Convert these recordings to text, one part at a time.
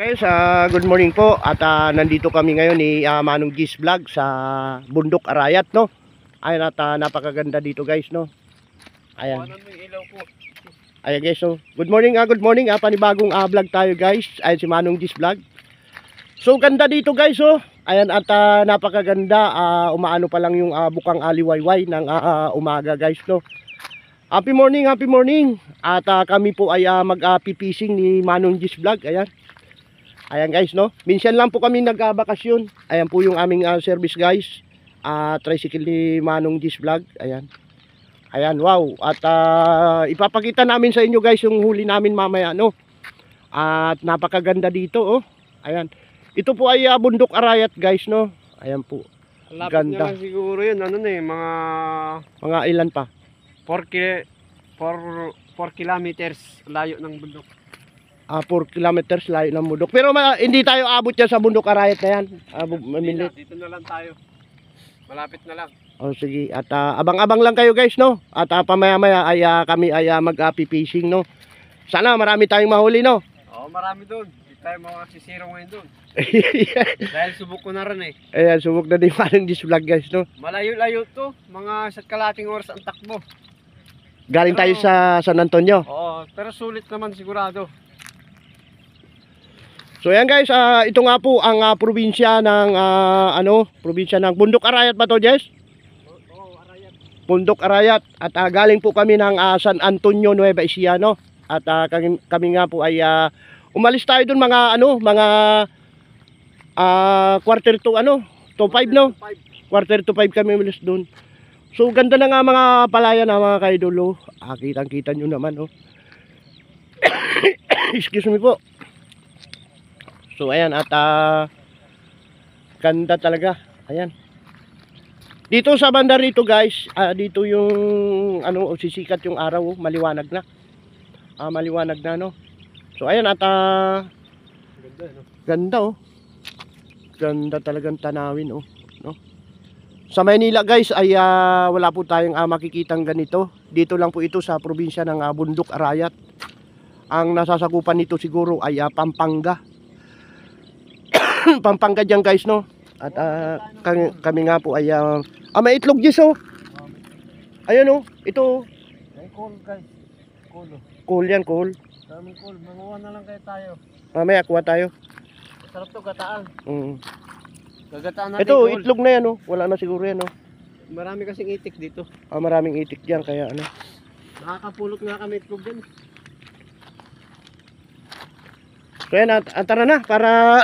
Guys, good morning po at nandito kami ngayon ni Manong G's Vlog sa Bundok Arayat, no? Ayan at napakaganda dito guys, no? Ayan. Ayan guys, so good morning, panibagong vlog tayo guys. Ayan si Manong G's Vlog. So ganda dito guys, oh. Ayan at napakaganda, umaano pa lang yung bukang aliwayway ng umaga guys, no? Happy morning. At kami po ay mag-fishing ni Manong G's Vlog. Ayan guys, no? Minsan lang po kami nagbakasyon. Ayan po yung aming service guys. Tricycle ni Manong G's Vlog. Ayan. Ayan, wow. At ipapakita namin sa inyo guys yung huli namin mamaya, no? At napakaganda dito, oh. Ayan. Ito po ay Bundok Arayat guys, no? Ayan po. Lapit ganda. niya lang siguro yun. Ano na Mga ilan pa? 4 kilometers layo ng bundok. 4 kilometers layo ng bundok. Pero hindi tayo abot yan sa Bundok Arayat na yan. Dito na lang tayo. Malapit na lang. Oh, sige. At abang-abang lang kayo guys, no? At pamaya-maya ay kami ay mag-fishing, no? Sana marami tayong mahuli, no? Oo, marami doon. Hindi tayo makasisiro ngayon doon. Dahil subok ko na rin eh. Ayan, subok na din Manong G's Vlog guys, no? Malayo-layo to. Mga 1 oras ang takbo. Galing tayo sa San Antonio. Oo, pero sulit naman sigurado. So ayan guys, ito nga po ang probinsya ng probinsya ng Bundok Arayat ba to, Jess? Oo, Arayat. Bundok Arayat at galing po kami ng San Antonio, Nueva Ecija, no? At kami nga po ay umalis tayo doon mga quarter to 5, no? Quarter to 5 kami umalis doon. So ganda na nga mga palaya na mga kaidolo. Kitang-kita nyo naman, oh. Excuse me po. So ayan at ganda talaga. Ayan. Dito sa banda rito guys, dito yung sisikat yung araw, oh, maliwanag na. Maliwanag na, no. So ayan at Ganda, no? ganda, oh. Ganda talagang tanawin, oh, no. Sa Maynila guys ay wala po tayong makikitang ganito. Dito lang po ito sa probinsya ng Bundok Arayat. Ang nasasakupan nito siguro ay Pampanga. Pampanga dyan guys, no? At kami nga po ay may itlog Jess, oh. Ayan, oh. Ito. Ay, cool guys. Cool, oh. Cool yan, cool. Daming cool. Manguha na lang kayo tayo. Mamaya kuha tayo. Sarap to, gataan. Gagataan natin. Ito, cool. itlog na yan, oh. Wala na siguro yan, oh. Marami kasing itik dito. Maraming itik dyan, kaya Nakakapulot nga kami itlog dyan. So yan, tara na para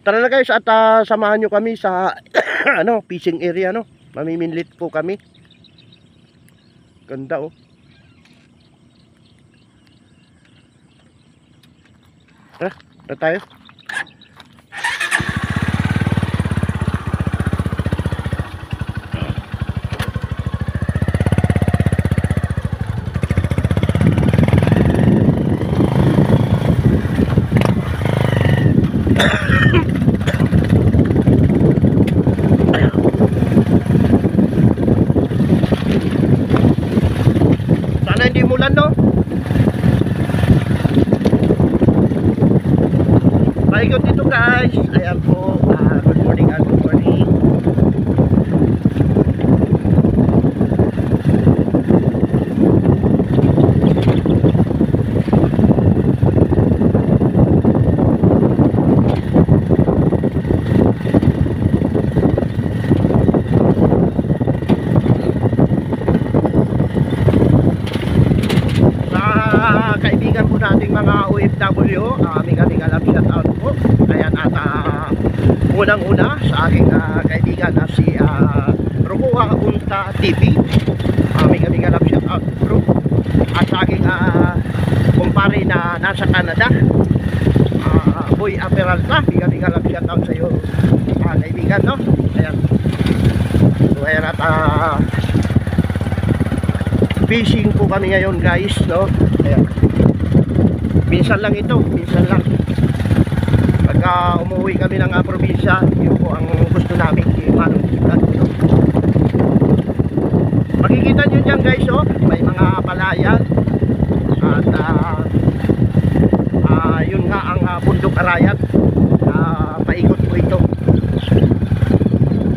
tara na guys at samahan nyo kami sa fishing area, no? Mamiminlit po kami. Ganda, oh. Tara tayo. Sana hindi mulan, no? Paikot dito guys. Ayan po. Good morning. Kaibigan po nating mga OFW, aming alam shout out po. Ayan at unang-una sa aking kaibigan na si Rokuha Unta TV, aming alam shout out bro. At sa aking kumpare na nasa Canada, Boy Aperalta, aming alam shout out sa iyo, kaibigan, no? Ayan. So ayan at fishing po kami ngayon guys, no? Ayan. Minsan lang ito, minsan lang. Pagka umuwi kami ng probinsya, yun po ang gusto namin ni Manong G's Vlog, no? Makikita nyo dyan guys, oh, may mga palayan. At yun nga ang bundok Arayat. Paikot po ito.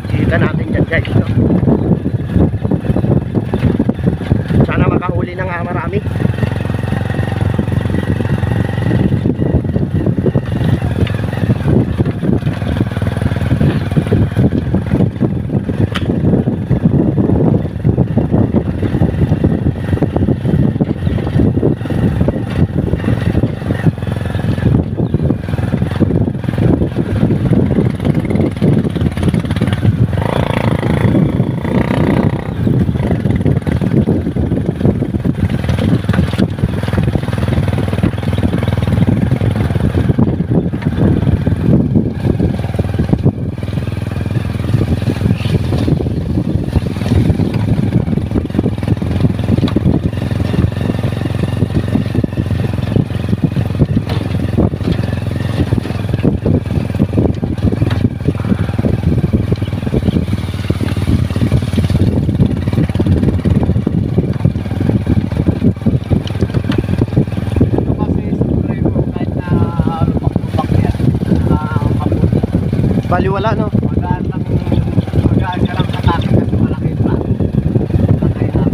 Kita natin dyan guys, no? Sana makahuli na nga marami. Baliwala, no? Magaan ka lang sa takin kasi malaki pa. Patay na.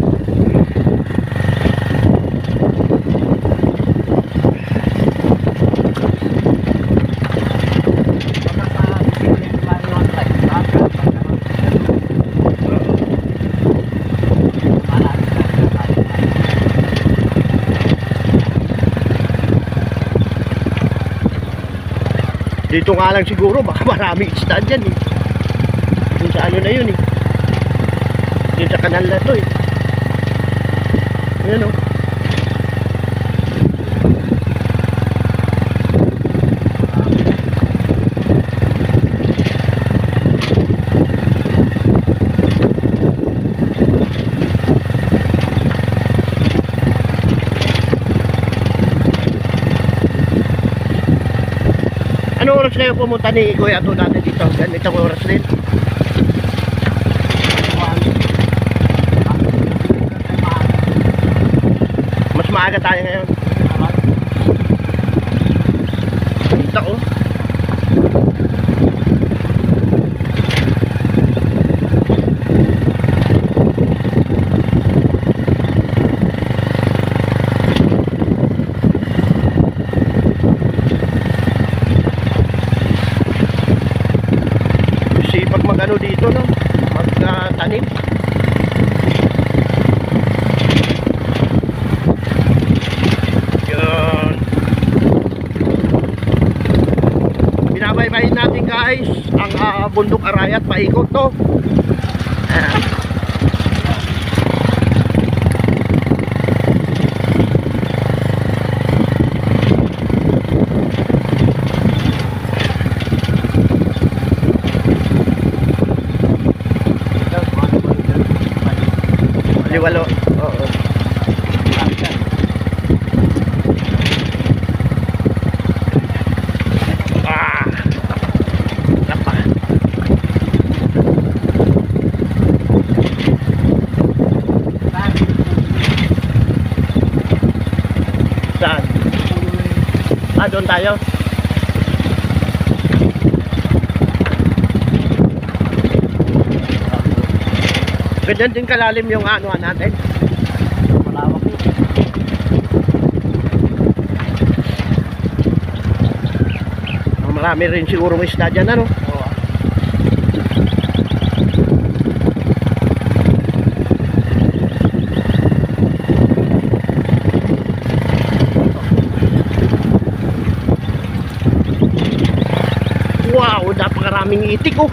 Baka sa bibili pa yung tayo. Dito nga lang siguro, baka maraming isda dyan eh. Dito sa ano na yun eh. Dito sa kanal na to eh. Ayan o. Anong oras kayo pumunta ni Kuya Ato natin dito? Ganitong oras din? Mas maaga tayo ngayon. Dito oh. Ano dito no, magtanim. Yun. Binabaybayin natin guys ang bundok Arayat paikot no. Walo. Oo. Napa. Saan? Doon tayo. Ganyan din kalalim yung ano natin. Malawak yun. Marami rin siguro may isda dyan ano. Oo. Wow, napakaraming itik oh.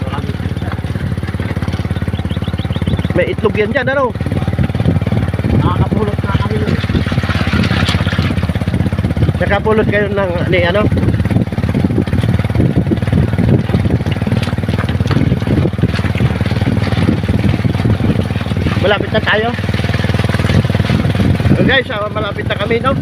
May itlog yan dyan, ano? Nakakapulot na kami. Nakapulot kayo ng, ano? Malapit na tayo. So guys, malapit na kami, no?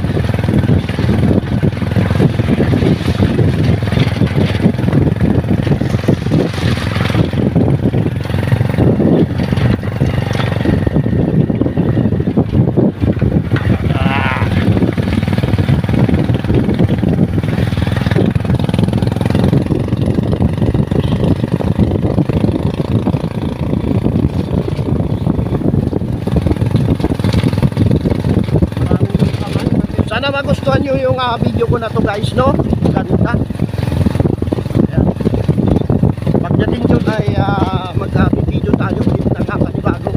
Sana magustuhan nyo yung video ko na to guys, no? Ganda. Ayan. Pagdating dyan ay mag-video tayo dito na kakanibago.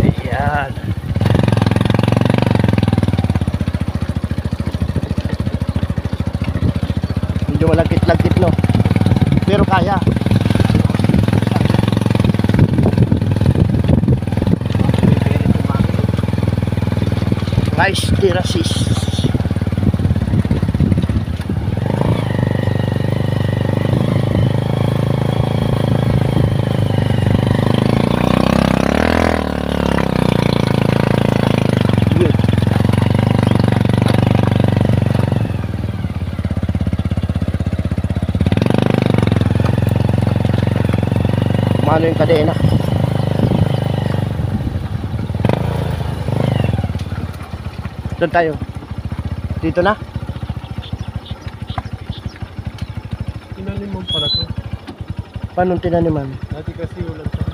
Ayan. Medyo malagkit-lagkit, no? Pero kaya. Rice terraces. Yun. Kumano yung kadena. Doon tayo. Dito na. Tinaniman pala to. Paano tinaniman? Dati kasi ulan sa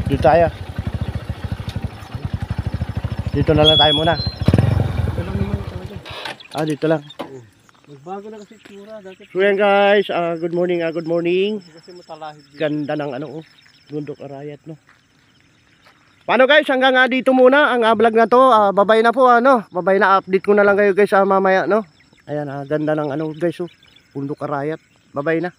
Dito tayo. Dito na lang tayo muna. ito lang naman talaga. Dito lang. Nagbago na kasi tsura. Dati So yan guys, good morning, good morning. kasi matalahib dito. Ganda ng ano, bundok arayat, no. Paano guys, hanggang dito muna ang vlog na to. Babay na po, ano. Babay na, update ko na lang kayo guys mamaya, no. Ayan, ganda ng ano guys, bundok arayat. Babay na.